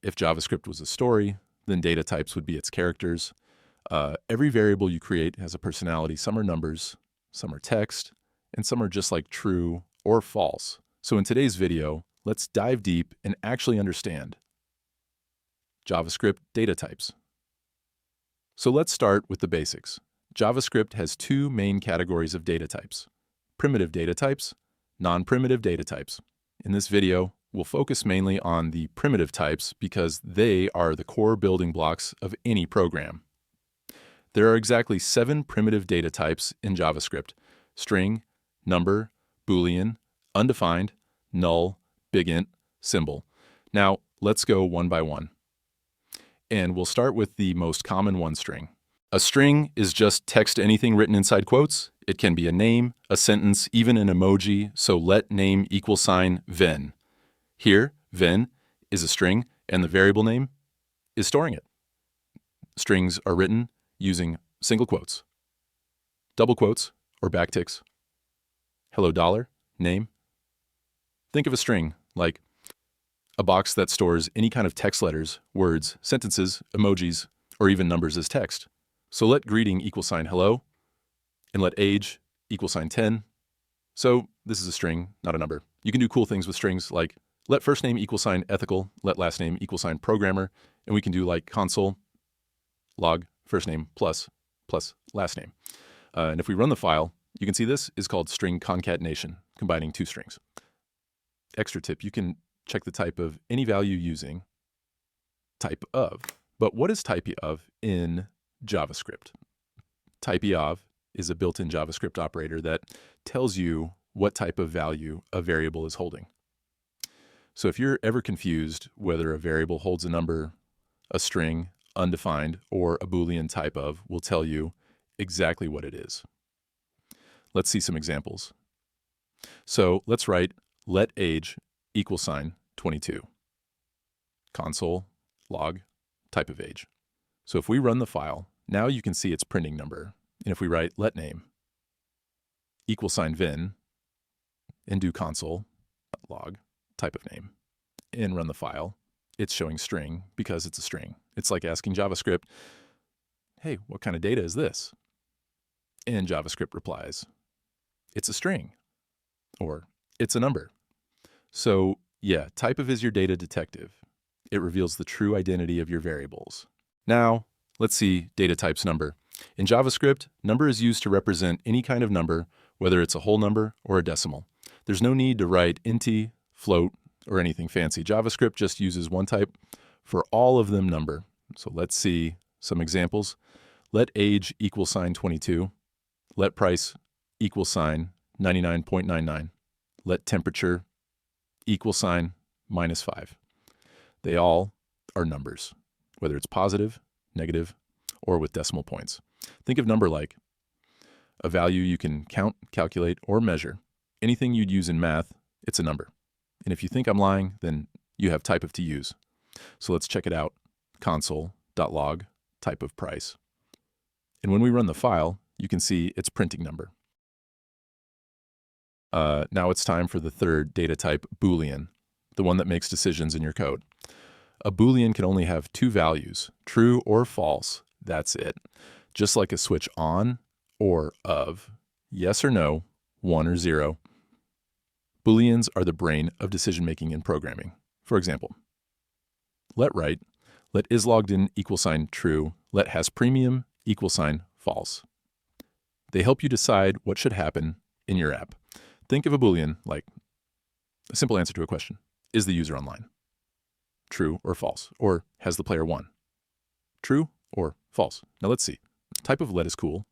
If JavaScript was a story, then data types would be its characters. Every variable you create has a personality. Some are numbers, some are text, and some are just like true or false. So in today's video, let's dive deep and actually understand JavaScript data types. So let's start with the basics. JavaScript has two main categories of data types: primitive data types, non-primitive data types. In this video, we'll focus mainly on the primitive types because they are the core building blocks of any program. There are exactly 7 primitive data types in JavaScript: string, number, boolean, undefined, null, big int, symbol. Now, let's go one by one. And we'll start with the most common one, string. A string is just text anything written inside quotes. It can be a name, a sentence, even an emoji, so let name =, ven. Here, ven is a string, and the variable name is storing it. Strings are written using single quotes, double quotes, or backticks. Hello dollar, name. Think of a string like a box that stores any kind of text letters, words, sentences, emojis, or even numbers as text. So let greeting =, hello, and let age = 10. So this is a string, not a number. You can do cool things with strings like let first name =, ethical, let last name =, programmer, and we can do like console, log, first name plus last name. And if we run the file, you can see this is called string concatenation, combining two strings. Extra tip, you can check the type of any value using type of. But what is type of in JavaScript? Type of is a built-in JavaScript operator that tells you what type of value a variable is holding. So if you're ever confused whether a variable holds a number, a string, undefined, or a Boolean, type of will tell you exactly what it is. Let's see some examples. So let's write let age =, 22. Console, log, type of age. So if we run the file, now you can see its printing number. And if we write let name =, ven and do console, log, type of name, and run the file, it's showing string because it's a string. It's like asking JavaScript, hey, what kind of data is this? And JavaScript replies, it's a string, or it's a number. So yeah, type of is your data detective. It reveals the true identity of your variables. Now, let's see data types number. In JavaScript, number is used to represent any kind of number, whether it's a whole number or a decimal. There's no need to write int, float, or anything fancy. JavaScript just uses one type for all of them number. So let's see some examples. Let age =, 22. Let price = 99.99. Let temperature = -5. They all are numbers, whether it's positive, negative, or with decimal points. Think of number like a value you can count, calculate, or measure. Anything you'd use in math, it's a number. And if you think I'm lying, then you have type of to use. So let's check it out. Console.log, type of price. And when we run the file, you can see its printing number. Now it's time for the third data type, Boolean, the one that makes decisions in your code. A Boolean can only have two values, true or false. That's it. Just like a switch on or of, yes or no, 1 or 0. Booleans are the brain of decision-making in programming. For example, let write, let is logged in = true, let has premium = false. They help you decide what should happen in your app. Think of a Boolean like a simple answer to a question. Is the user online? True or false? Or has the player won? True or false? Now let's see. Type of let is cool,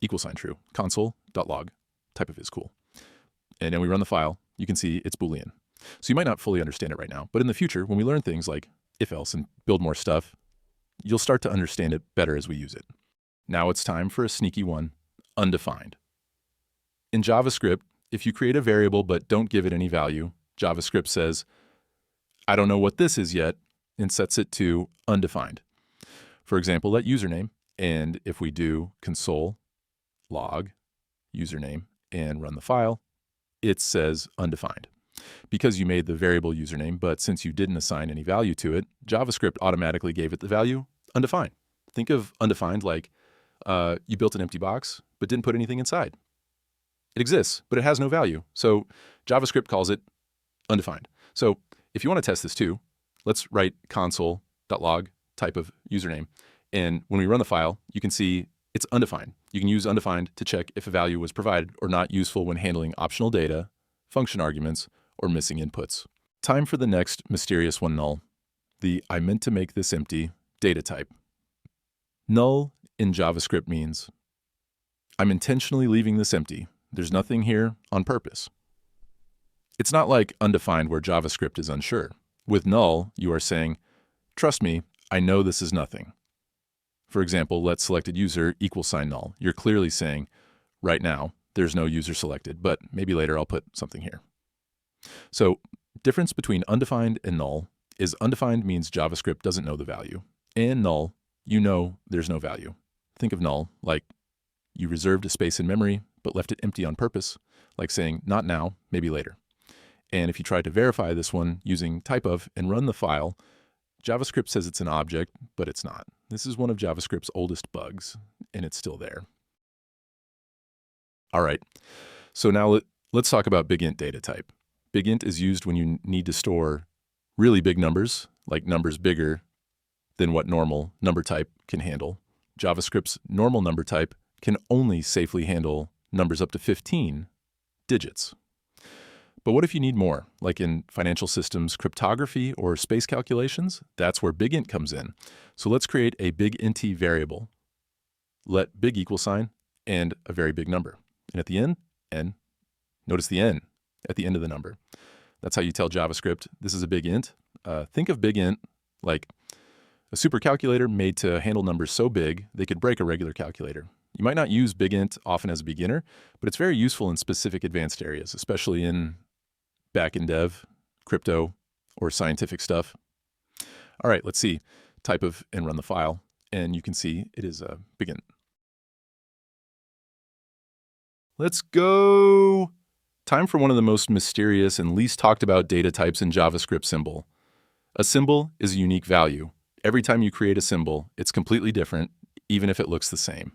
= true. Console.log, type of is cool. And then we run the file, you can see it's Boolean. So you might not fully understand it right now, but in the future, when we learn things like if-else and build more stuff, you'll start to understand it better as we use it. Now it's time for a sneaky one, undefined. In JavaScript, if you create a variable but don't give it any value, JavaScript says, I don't know what this is yet, and sets it to undefined. For example, let username, and if we do console, log, username, and run the file, it says undefined. because you made the variable username, but since you didn't assign any value to it, JavaScript automatically gave it the value undefined. Think of undefined like you built an empty box, but didn't put anything inside. It exists, but it has no value. So JavaScript calls it undefined. So if you want to test this too, let's write console.log type of username. And when we run the file, you can see it's undefined. You can use undefined to check if a value was provided or not, useful when handling optional data, function arguments, or missing inputs. Time for the next mysterious one, null. The I meant to make this empty data type. Null in JavaScript means I'm intentionally leaving this empty. There's nothing here on purpose. It's not like undefined where JavaScript is unsure. With null, you are saying, trust me, I know this is nothing. For example, let selected user = null. You're clearly saying, right now, there's no user selected, but maybe later I'll put something here. So, difference between undefined and null is undefined means JavaScript doesn't know the value, and null, you know there's no value. Think of null like you reserved a space in memory, but left it empty on purpose, like saying, not now, maybe later. And if you try to verify this one using typeof and run the file, JavaScript says it's an object, but it's not. This is one of JavaScript's oldest bugs, and it's still there. All right, so now let's talk about big int data type. Big int is used when you need to store really big numbers, like numbers bigger than what normal number type can handle. JavaScript's normal number type can only safely handle numbers up to 15 digits. But what if you need more, like in financial systems cryptography or space calculations? That's where big int comes in. So let's create a big int variable. Let big = and a very big number. And at the end, n. Notice the n at the end of the number. That's how you tell JavaScript this is a big int. Think of big int like a super calculator made to handle numbers so big they could break a regular calculator. You might not use big int often as a beginner, but it's very useful in specific advanced areas, especially in back-end dev, crypto, or scientific stuff. All right, let's see. Typeof and run the file, and you can see it is a big int. Let's go. Time for one of the most mysterious and least talked about data types in JavaScript, symbol. A symbol is a unique value. Every time you create a symbol, it's completely different, even if it looks the same.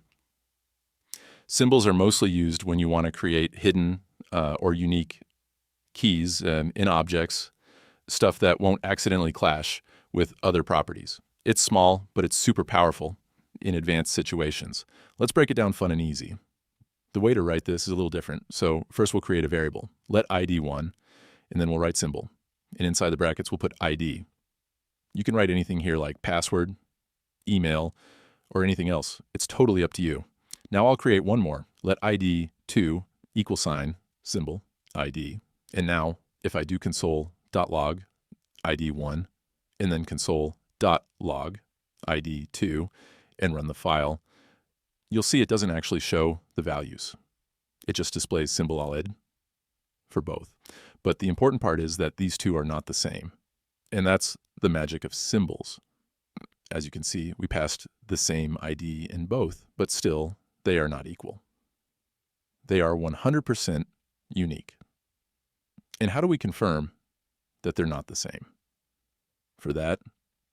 Symbols are mostly used when you want to create hidden or unique keys in objects, stuff that won't accidentally clash with other properties. It's small, but it's super powerful in advanced situations. Let's break it down fun and easy. The way to write this is a little different. So first we'll create a variable, let ID 1, and then we'll write symbol. And inside the brackets, we'll put ID. You can write anything here like password, email, or anything else. It's totally up to you. Now I'll create one more. Let ID 2 = symbol ID. And now if I do console.log ID 1 and then console.log ID 2 and run the file, you'll see it doesn't actually show the values. It just displays symbol alid for both. But the important part is that these two are not the same. And that's the magic of symbols. As you can see, we passed the same ID in both, but still they are not equal. They are 100% unique. And how do we confirm that they're not the same? For that,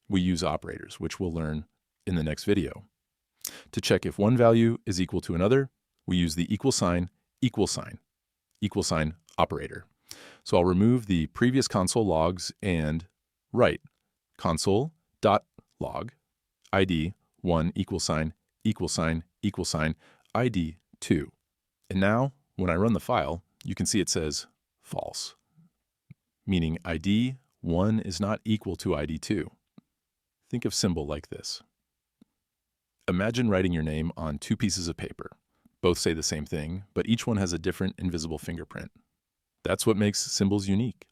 we use operators, which we'll learn in the next video. To check if one value is equal to another, we use the equal sign operator. So I'll remove the previous console logs and write console.log ID 1 = ID 2. And now, when I run the file, you can see it says false, meaning ID 1 is not equal to ID 2. Think of symbol like this. Imagine writing your name on two pieces of paper. Both say the same thing, but each one has a different invisible fingerprint. That's what makes symbols unique.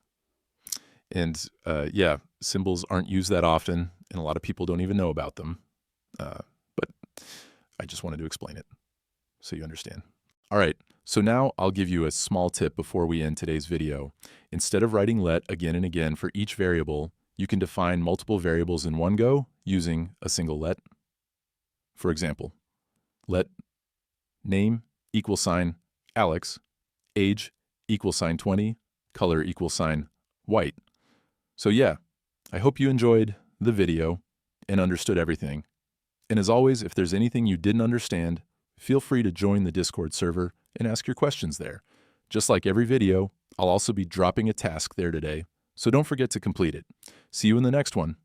And yeah, symbols aren't used that often, and a lot of people don't even know about them. But I just wanted to explain it so you understand. All right, so now I'll give you a small tip before we end today's video. Instead of writing let again and again for each variable, you can define multiple variables in one go using a single let. For example, let name = Alex, age = 20, color $white. So yeah, I hope you enjoyed the video and understood everything. And as always, if there's anything you didn't understand, feel free to join the Discord server and ask your questions there. Just like every video, I'll also be dropping a task there today, so don't forget to complete it. See you in the next one.